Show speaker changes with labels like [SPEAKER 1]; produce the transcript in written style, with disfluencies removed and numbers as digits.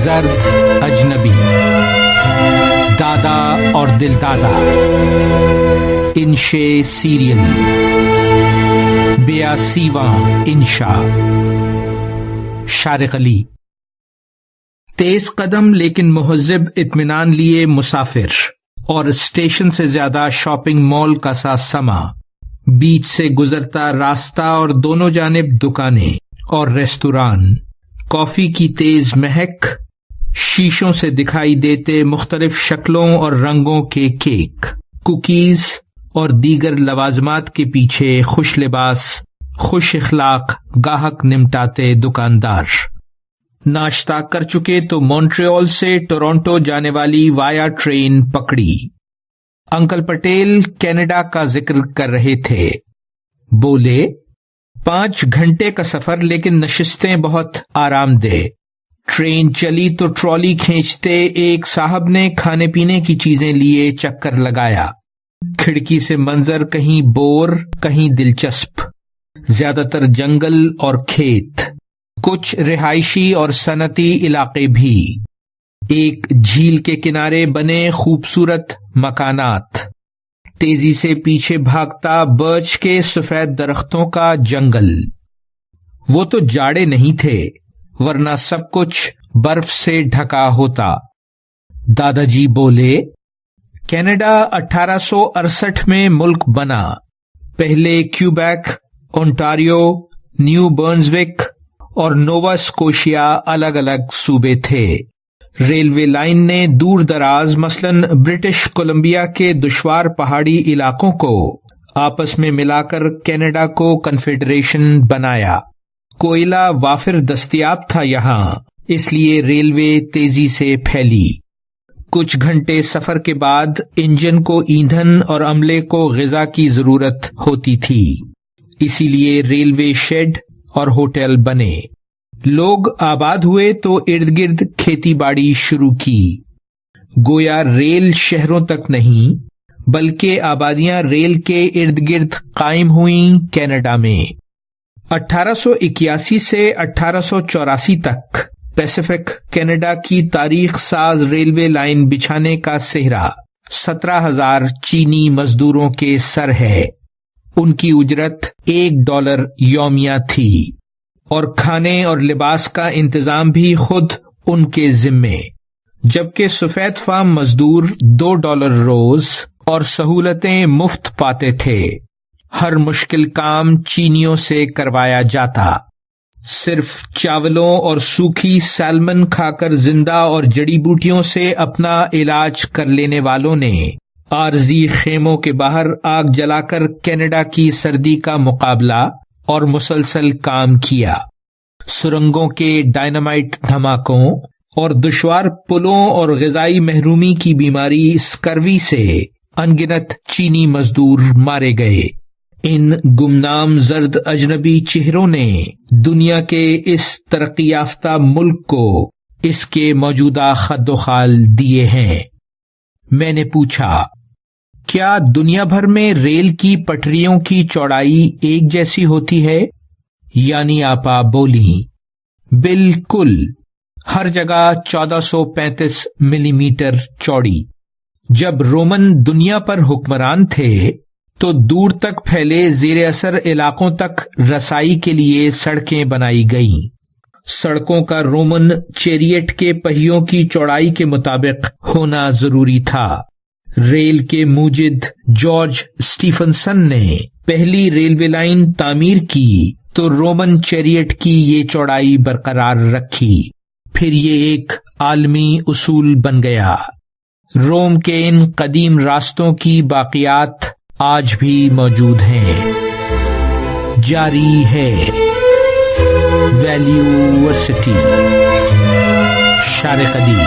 [SPEAKER 1] زرد اجنبی، دادا اور دل دادا، انشے سیریل، 82واں انشا، شارق علی۔ تیز قدم لیکن مہذب اطمینان لیے مسافر، اور اسٹیشن سے زیادہ شاپنگ مال کا سا سما، بیچ سے گزرتا راستہ اور دونوں جانب دکانیں اور ریستوران، کافی کی تیز مہک، شیشوں سے دکھائی دیتے مختلف شکلوں اور رنگوں کے کیک، کوکیز اور دیگر لوازمات کے پیچھے خوش لباس، خوش اخلاق گاہک نمٹاتے دکاندار۔ ناشتہ کر چکے تو مونٹریال سے ٹورانٹو جانے والی وایا ٹرین پکڑی۔ انکل پٹیل کینیڈا کا ذکر کر رہے تھے، بولے 5 گھنٹے کا سفر لیکن نشستیں بہت آرام دہ۔ ٹرین چلی تو ٹرالی کھینچتے ایک صاحب نے کھانے پینے کی چیزیں لیے چکر لگایا۔ کھڑکی سے منظر کہیں بور کہیں دلچسپ، زیادہ تر جنگل اور کھیت، کچھ رہائشی اور صنعتی علاقے بھی، ایک جھیل کے کنارے بنے خوبصورت مکانات، تیزی سے پیچھے بھاگتا برچ کے سفید درختوں کا جنگل۔ وہ تو جاڑے نہیں تھے ورنہ سب کچھ برف سے ڈھکا ہوتا۔ دادا جی بولے، کینیڈا 1868 میں ملک بنا۔ پہلے کیوبیک، اونٹاریو، نیو برنزوک اور نووا اسکوشیا الگ الگ صوبے تھے۔ ریلوے لائن نے دور دراز مثلاً برٹش کولمبیا کے دشوار پہاڑی علاقوں کو آپس میں ملا کر کینیڈا کو کنفیڈریشن بنایا۔ کوئلہ وافر دستیاب تھا یہاں، اس لیے ریلوے تیزی سے پھیلی۔ کچھ گھنٹے سفر کے بعد انجن کو ایندھن اور عملے کو غذا کی ضرورت ہوتی تھی، اسی لیے ریلوے شیڈ اور ہوٹل بنے۔ لوگ آباد ہوئے تو ارد گرد کھیتی باڑی شروع کی۔ گویا ریل شہروں تک نہیں بلکہ آبادیاں ریل کے ارد گرد قائم ہوئیں کینیڈا میں۔ 1881 سے 1884 تک پیسیفک کینیڈا کی تاریخ ساز ریلوے لائن بچھانے کا سہرا 17,000 چینی مزدوروں کے سر ہے۔ ان کی اجرت $1 یومیہ تھی، اور کھانے اور لباس کا انتظام بھی خود ان کے ذمے، جبکہ سفید فام مزدور $2 روز اور سہولتیں مفت پاتے تھے۔ ہر مشکل کام چینیوں سے کروایا جاتا۔ صرف چاولوں اور سوکھی سیلمن کھا کر زندہ اور جڑی بوٹیوں سے اپنا علاج کر لینے والوں نے عارضی خیموں کے باہر آگ جلا کر کینیڈا کی سردی کا مقابلہ اور مسلسل کام کیا۔ سرنگوں کے ڈائنامائٹ دھماکوں اور دشوار پلوں اور غذائی محرومی کی بیماری اسکروی سے انگنت چینی مزدور مارے گئے۔ ان گمنام زرد اجنبی چہروں نے دنیا کے اس ترقی یافتہ ملک کو اس کے موجودہ خد و خال دیے ہیں۔ میں نے پوچھا، کیا دنیا بھر میں ریل کی پٹریوں کی چوڑائی ایک جیسی ہوتی ہے؟ یعنی آپا بولی، بالکل، ہر جگہ 1435 ملی میٹر چوڑی۔ جب رومن دنیا پر حکمران تھے تو دور تک پھیلے زیر اثر علاقوں تک رسائی کے لیے سڑکیں بنائی گئیں۔ سڑکوں کا رومن چیریٹ کے پہیوں کی چوڑائی کے مطابق ہونا ضروری تھا۔ ریل کے موجد جارج اسٹیفنسن نے پہلی ریلوے لائن تعمیر کی تو رومن چیریٹ کی یہ چوڑائی برقرار رکھی۔ پھر یہ ایک عالمی اصول بن گیا۔ روم کے ان قدیم راستوں کی باقیات آج بھی موجود ہیں۔ جاری ہے ویلیو ورسٹی، شارق علی۔